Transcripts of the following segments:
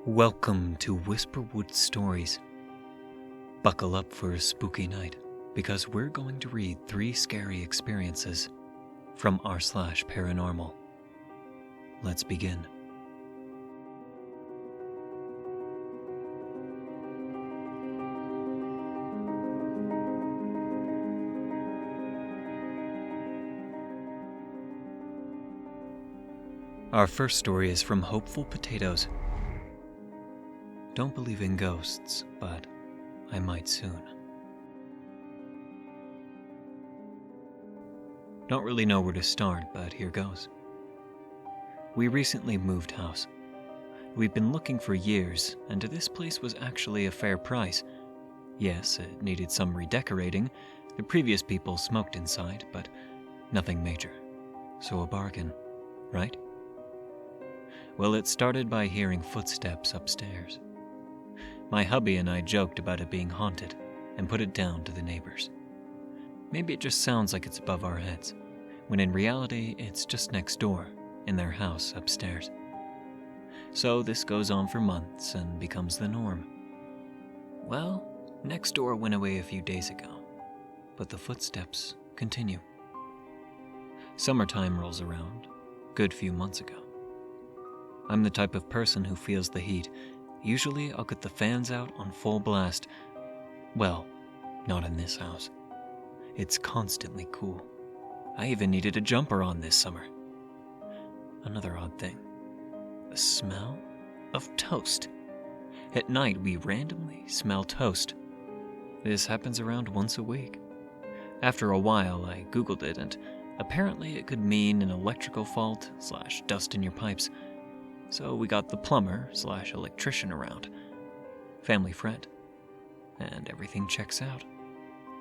Welcome to Whisperwood Stories. Buckle up for a spooky night, because we're going to read 3 scary experiences from r/paranormal. Let's begin. Our first story is from Hopeful Potatoes. Don't believe in ghosts, but I might soon. Don't really know where to start, but here goes. We recently moved house. We've been looking for years, and this place was actually a fair price. Yes, it needed some redecorating. The previous people smoked inside, but nothing major. So a bargain, right? Well, it started by hearing footsteps upstairs. My hubby and I joked about it being haunted and put it down to the neighbors. Maybe it just sounds like it's above our heads, when in reality it's just next door, in their house upstairs. So this goes on for months and becomes the norm. Well, next door went away a few days ago, but the footsteps continue. Summertime rolls around, good few months ago. I'm the type of person who feels the heat. Usually I'll get the fans out on full blast. Well, not in this house. It's constantly cool. I even needed a jumper on this summer. Another odd thing. The smell of toast. At night we randomly smell toast. This happens around once a week. After a while I googled it, and apparently it could mean an electrical fault / dust in your pipes. So we got the plumber / electrician around, family friend, and everything checks out.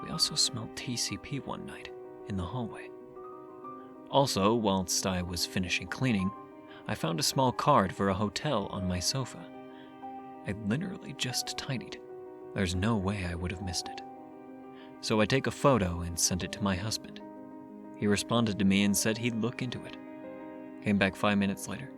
We also smelled TCP one night in the hallway. Also, whilst I was finishing cleaning, I found a small card for a hotel on my sofa. I literally just tidied. There's no way I would have missed it. So I take a photo and sent it to my husband. He responded to me and said he'd look into it. Came back 5 minutes later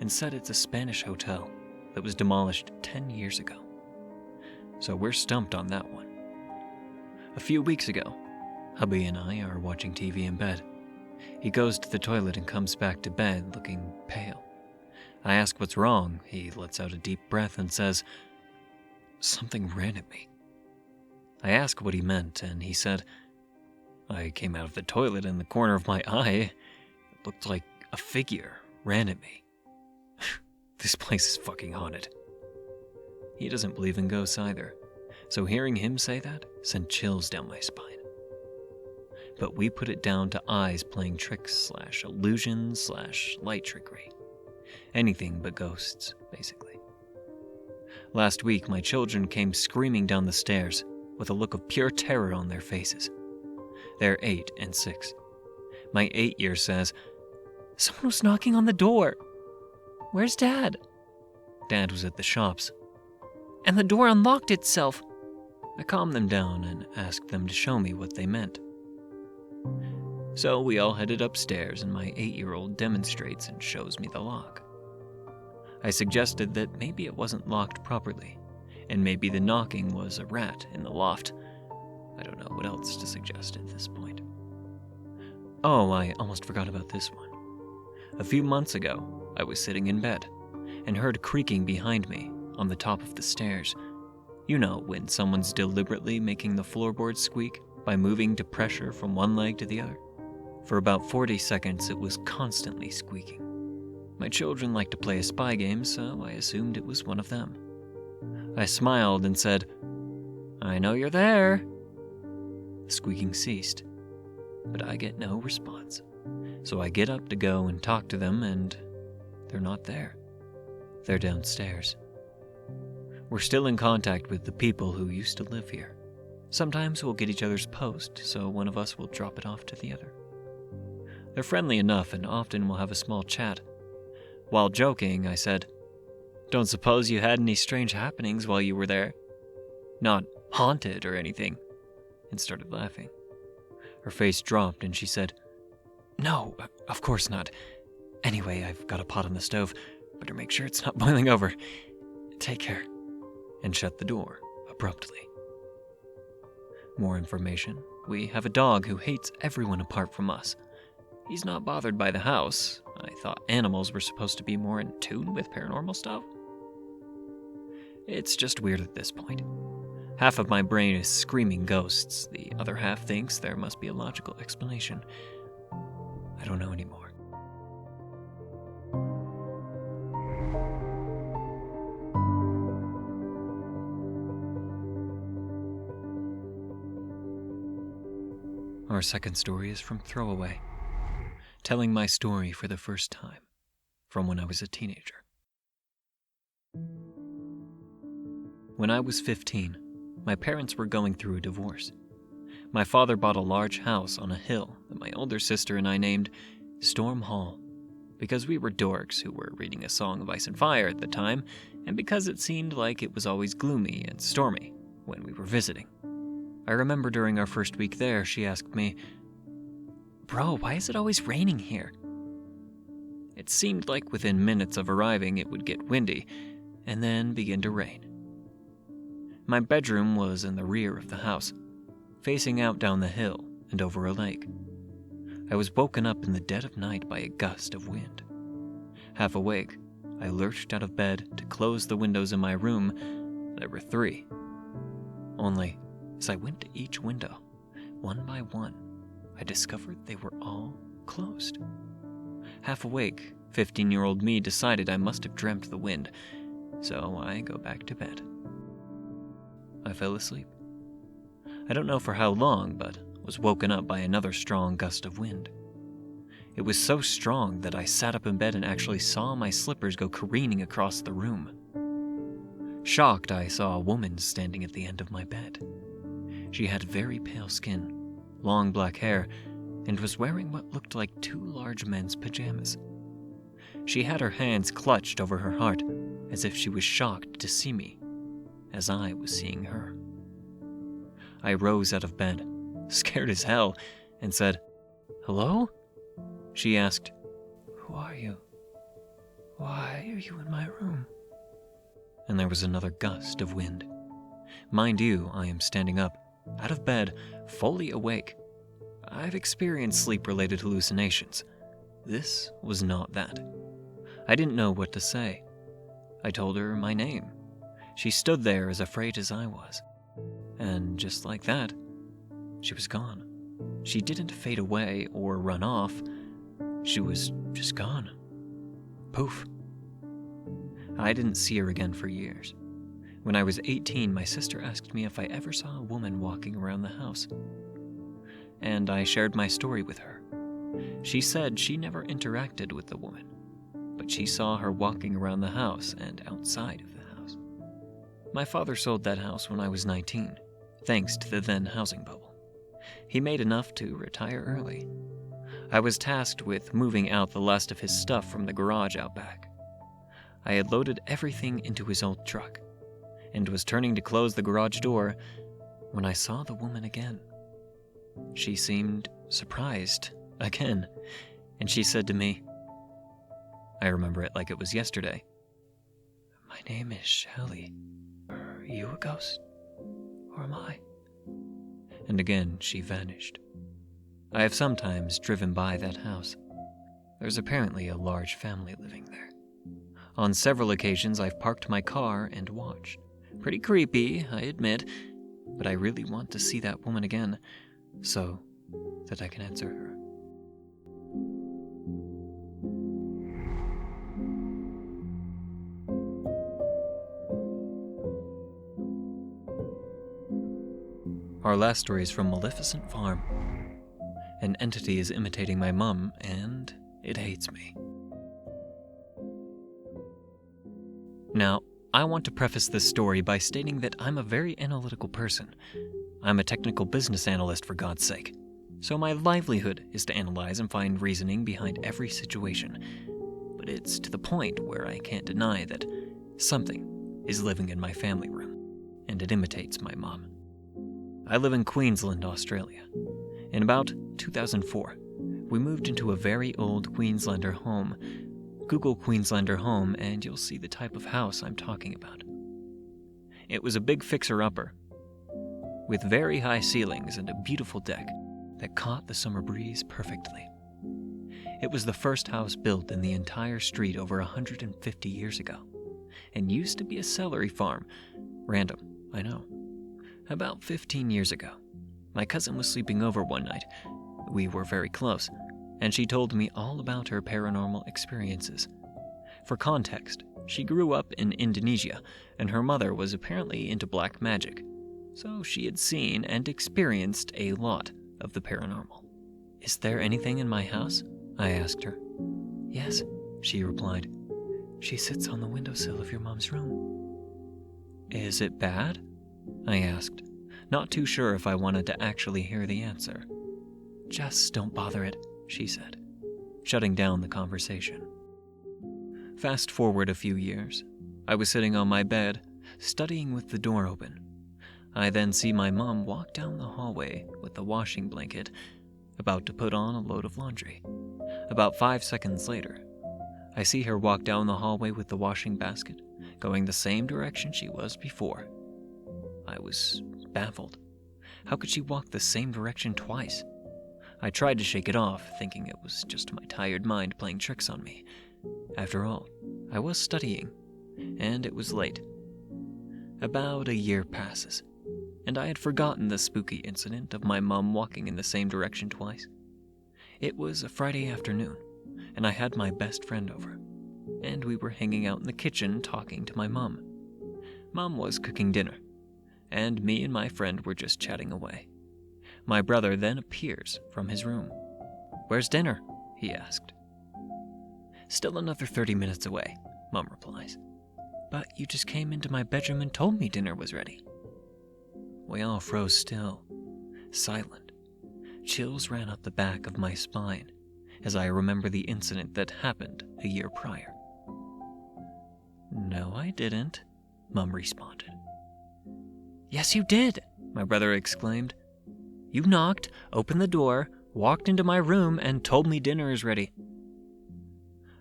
and said it's a Spanish hotel that was demolished 10 years ago. So we're stumped on that one. A few weeks ago, hubby and I are watching TV in bed. He goes to the toilet and comes back to bed looking pale. I ask what's wrong. He lets out a deep breath and says, "Something ran at me." I ask what he meant, and he said, "I came out of the toilet and the corner of my eye, it looked like a figure ran at me." This place is fucking haunted. He doesn't believe in ghosts either, so hearing him say that sent chills down my spine. But we put it down to eyes playing tricks / illusions / light trickery. Anything but ghosts, basically. Last week, my children came screaming down the stairs with a look of pure terror on their faces. They're 8 and 6. My 8-year says, "Someone was knocking on the door. Where's Dad?" Dad was at the shops. "And the door unlocked itself." I calmed them down and asked them to show me what they meant. So we all headed upstairs and my 8-year-old demonstrates and shows me the lock. I suggested that maybe it wasn't locked properly, and maybe the knocking was a rat in the loft. I don't know what else to suggest at this point. Oh, I almost forgot about this one. A few months ago, I was sitting in bed and heard creaking behind me on the top of the stairs. You know, when someone's deliberately making the floorboards squeak by moving to pressure from one leg to the other. For about 40 seconds, it was constantly squeaking. My children like to play a spy game, so I assumed it was one of them. I smiled and said, "I know you're there." The squeaking ceased, but I get no response. So I get up to go and talk to them, and they're not there. They're downstairs. We're still in contact with the people who used to live here. Sometimes we'll get each other's post, so one of us will drop it off to the other. They're friendly enough, and often we'll have a small chat. While joking, I said, "Don't suppose you had any strange happenings while you were there? Not haunted or anything?" And started laughing. Her face dropped and she said, "No, of course not. Anyway, I've got a pot on the stove. Better make sure it's not boiling over. Take care, and shut the door abruptly. More information. We have a dog who hates everyone apart from us. He's not bothered by the house. I thought animals were supposed to be more in tune with paranormal stuff. It's just weird at this point. Half of my brain is screaming ghosts. The other half thinks there must be a logical explanation. I don't know anymore. Our second story is from Throwaway, telling my story for the first time, from when I was a teenager. When I was 15, my parents were going through a divorce. My father bought a large house on a hill that my older sister and I named Storm Hall, because we were dorks who were reading A Song of Ice and Fire at the time, and because it seemed like it was always gloomy and stormy when we were visiting. I remember during our first week there, she asked me, "Bro, why is it always raining here?" It seemed like within minutes of arriving it would get windy, and then begin to rain. My bedroom was in the rear of the house, facing out down the hill and over a lake. I was woken up in the dead of night by a gust of wind. Half awake, I lurched out of bed to close the windows in my room. There were 3. Only, as I went to each window, one by one, I discovered they were all closed. Half awake, 15-year-old me decided I must have dreamt the wind, so I go back to bed. I fell asleep. I don't know for how long, but was woken up by another strong gust of wind. It was so strong that I sat up in bed and actually saw my slippers go careening across the room. Shocked, I saw a woman standing at the end of my bed. She had very pale skin, long black hair, and was wearing what looked like 2 large men's pajamas. She had her hands clutched over her heart, as if she was shocked to see me, as I was seeing her. I rose out of bed, scared as hell, and said, "Hello?" She asked, "Who are you? Why are you in my room?" And there was another gust of wind. Mind you, I am standing up, out of bed, fully awake. I've experienced sleep-related hallucinations. This was not that. I didn't know what to say. I told her my name. She stood there as afraid as I was. And just like that, she was gone. She didn't fade away or run off. She was just gone. Poof. I didn't see her again for years. When I was 18, my sister asked me if I ever saw a woman walking around the house. And I shared my story with her. She said she never interacted with the woman, but she saw her walking around the house and outside of the house. My father sold that house when I was 19, thanks to the then housing bubble. He made enough to retire early. I was tasked with moving out the last of his stuff from the garage out back. I had loaded everything into his old truck and was turning to close the garage door when I saw the woman again. She seemed surprised again, and she said to me, I remember it like it was yesterday, "My name is Shelley. Are you a ghost? Or am I?" And again she vanished. I have sometimes driven by that house. There's apparently a large family living there. On several occasions I've parked my car and watched. Pretty creepy, I admit, but I really want to see that woman again, so that I can answer her. Our last story is from Maleficent Farm. An entity is imitating my mum, and it hates me. Now, I want to preface this story by stating that I'm a very analytical person. I'm a technical business analyst, for God's sake. So my livelihood is to analyze and find reasoning behind every situation. But it's to the point where I can't deny that something is living in my family room, and it imitates my mom. I live in Queensland, Australia. In about 2004, we moved into a very old Queenslander home. Google Queenslander home and you'll see the type of house I'm talking about. It was a big fixer-upper, with very high ceilings and a beautiful deck that caught the summer breeze perfectly. It was the first house built in the entire street over 150 years ago, and used to be a celery farm. Random, I know. About 15 years ago, my cousin was sleeping over one night. We were very close, and she told me all about her paranormal experiences. For context, she grew up in Indonesia, and her mother was apparently into black magic, so she had seen and experienced a lot of the paranormal. "Is there anything in my house?" I asked her. "Yes," she replied. "She sits on the windowsill of your mom's room." "Is it bad?" I asked, not too sure if I wanted to actually hear the answer. "Just don't bother it," she said, shutting down the conversation. Fast forward a few years. I was sitting on my bed, studying with the door open. I then see my mom walk down the hallway with the washing blanket, about to put on a load of laundry. About 5 seconds later, I see her walk down the hallway with the washing basket, going the same direction she was before. I was baffled. How could she walk the same direction twice? I tried to shake it off, thinking it was just my tired mind playing tricks on me. After all, I was studying, and it was late. About a year passes, and I had forgotten the spooky incident of my mom walking in the same direction twice. It was a Friday afternoon, and I had my best friend over, and we were hanging out in the kitchen talking to my mom. Mom was cooking dinner, and me and my friend were just chatting away. My brother then appears from his room. "Where's dinner?" he asked. "Still another 30 minutes away," Mom replies. "But you just came into my bedroom and told me dinner was ready." We all froze still, silent. Chills ran up the back of my spine as I remember the incident that happened a year prior. "No, I didn't," Mom responded. "Yes, you did," my brother exclaimed. "You knocked, opened the door, walked into my room, and told me dinner is ready."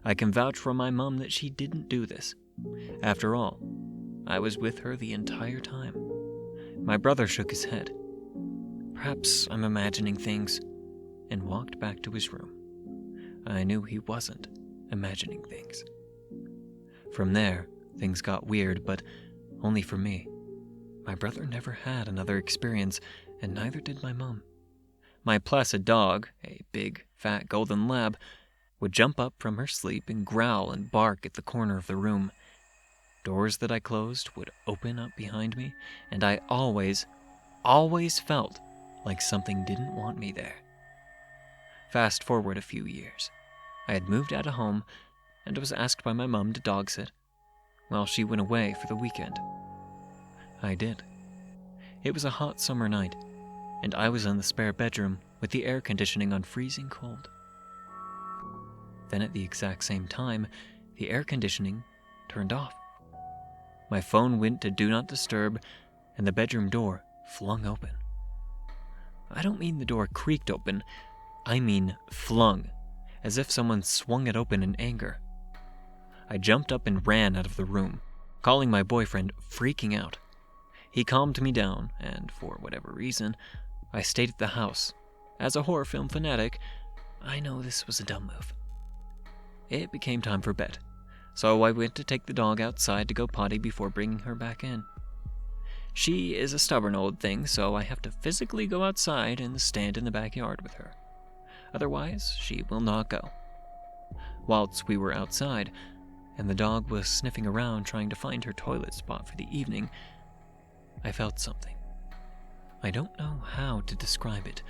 I can vouch for my mom that she didn't do this. After all, I was with her the entire time. My brother shook his head. "Perhaps I'm imagining things," and walked back to his room. I knew he wasn't imagining things. From there, things got weird, but only for me. My brother never had another experience, and neither did my mom. My placid dog, a big, fat golden lab, would jump up from her sleep and growl and bark at the corner of the room. Doors that I closed would open up behind me, and I always felt like something didn't want me there. Fast forward a few years. I had moved out of home and was asked by my mom to dog sit while she went away for the weekend. I did. It was a hot summer night, and I was in the spare bedroom with the air conditioning on freezing cold. Then at the exact same time, the air conditioning turned off. My phone went to Do Not Disturb, and the bedroom door flung open. I don't mean the door creaked open, I mean flung, as if someone swung it open in anger. I jumped up and ran out of the room, calling my boyfriend, freaking out. He calmed me down, and for whatever reason, I stayed at the house. As a horror film fanatic, I know this was a dumb move. It became time for bed, so I went to take the dog outside to go potty before bringing her back in. She is a stubborn old thing, so I have to physically go outside and stand in the backyard with her. Otherwise, she will not go. Whilst we were outside, and the dog was sniffing around trying to find her toilet spot for the evening, I felt something. I don't know how to describe it,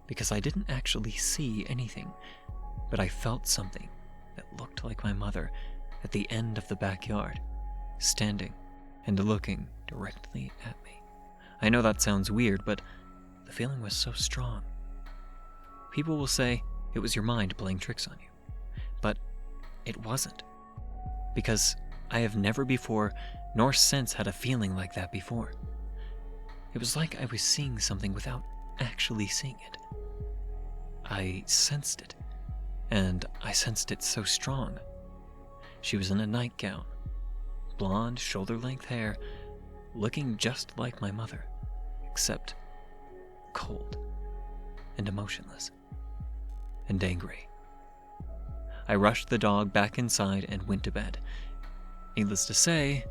because I didn't actually see anything, but I felt something that looked like my mother at the end of the backyard, standing and looking directly at me. I know that sounds weird, but the feeling was so strong. People will say it was your mind playing tricks on you, but it wasn't, because I have never before nor since had a feeling like that before. It was like I was seeing something without actually seeing it. I sensed it, and I sensed it so strong. She was in a nightgown, blonde, shoulder-length hair, looking just like my mother, except cold and emotionless and angry. I rushed the dog back inside and went to bed. Needless to say,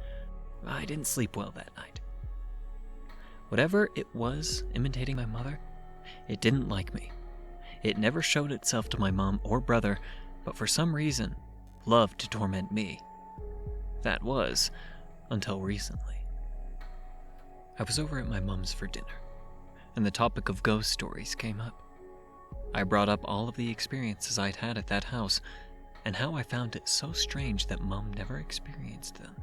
I didn't sleep well that night. Whatever it was imitating my mother, it didn't like me. It never showed itself to my mom or brother, but for some reason, loved to torment me. That was until recently. I was over at my mom's for dinner, and the topic of ghost stories came up. I brought up all of the experiences I'd had at that house, and how I found it so strange that Mom never experienced them.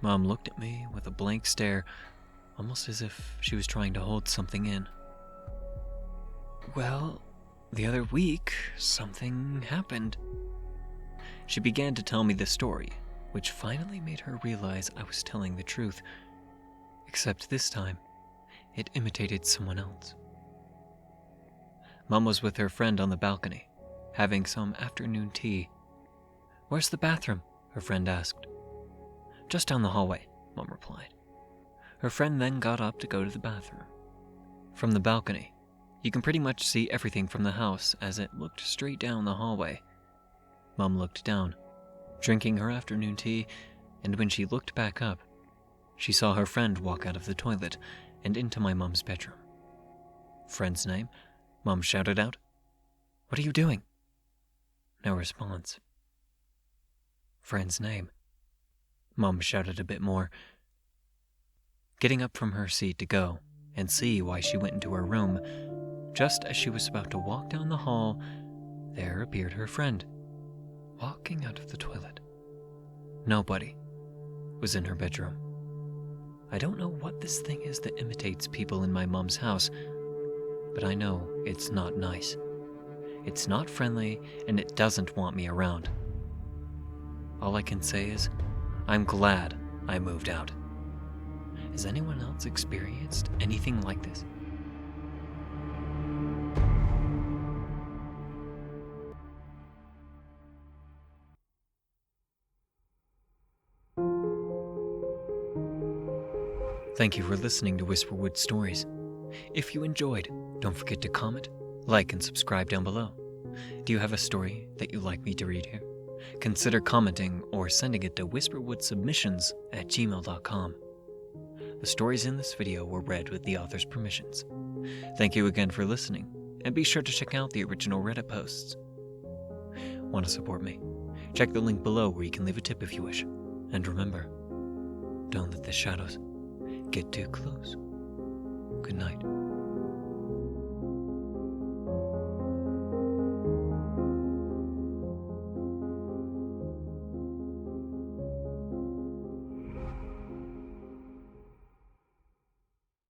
Mom looked at me with a blank stare, almost as if she was trying to hold something in. Well, the other week, something happened. She began to tell me the story, which finally made her realize I was telling the truth. Except this time, it imitated someone else. Mom was with her friend on the balcony, having some afternoon tea. "Where's the bathroom?" her friend asked. "Just down the hallway," Mom replied. Her friend then got up to go to the bathroom. From the balcony, you can pretty much see everything from the house as it looked straight down the hallway. Mom looked down, drinking her afternoon tea, and when she looked back up, she saw her friend walk out of the toilet and into my mom's bedroom. "Friend's name?" Mom shouted out. "What are you doing?" No response. "Friend's name?" Mom shouted a bit more. Getting up from her seat to go and see why she went into her room, just as she was about to walk down the hall, there appeared her friend, walking out of the toilet. Nobody was in her bedroom. I don't know what this thing is that imitates people in my mom's house, but I know it's not nice. It's not friendly, and it doesn't want me around. All I can say is, I'm glad I moved out. Has anyone else experienced anything like this? Thank you for listening to Whisperwood Stories. If you enjoyed, don't forget to comment, like, and subscribe down below. Do you have a story that you'd like me to read here? Consider commenting or sending it to whisperwoodsubmissions@gmail.com. The stories in this video were read with the author's permissions. Thank you again for listening, and be sure to check out the original Reddit posts. Want to support me? Check the link below where you can leave a tip if you wish. And remember, don't let the shadows get too close. Good night.